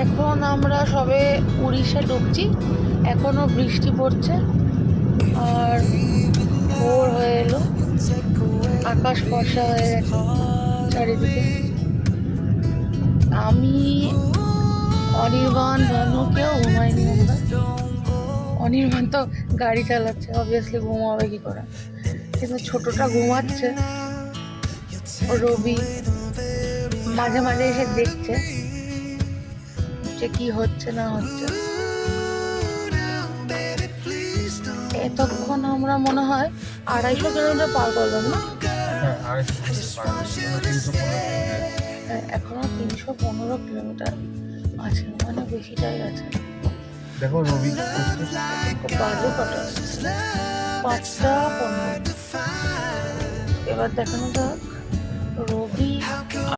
এখন আমরা সবে উড়িষ্যা ঢুকছি, এখনো বৃষ্টি পড়ছে আর ভোর হয়ে এলো, আকাশ ফর্সা হয়ে গেছে চারিদিকে। আমি অনির্বাণ ভানু কেউ ঘুমাইনি আমরা। অনির্বাণ তো গাড়ি চালাচ্ছে, অবভিয়াসলি ঘুমাবে কি করে, কিন্তু ছোটটা ঘুমাচ্ছে। রবি মাঝে মাঝে এসে দেখছে যে কি হচ্ছে না হচ্ছে। এতক্ষণ আমরা মনে হয় 250 কিলোমিটার পার করলাম না? হ্যাঁ, এখনো 315 কিলোমিটার আছে, মানে বেশিটাই আছে। দেখো রবি বাজে কটা? 5টা 15। এবার দেখানো যাক রবি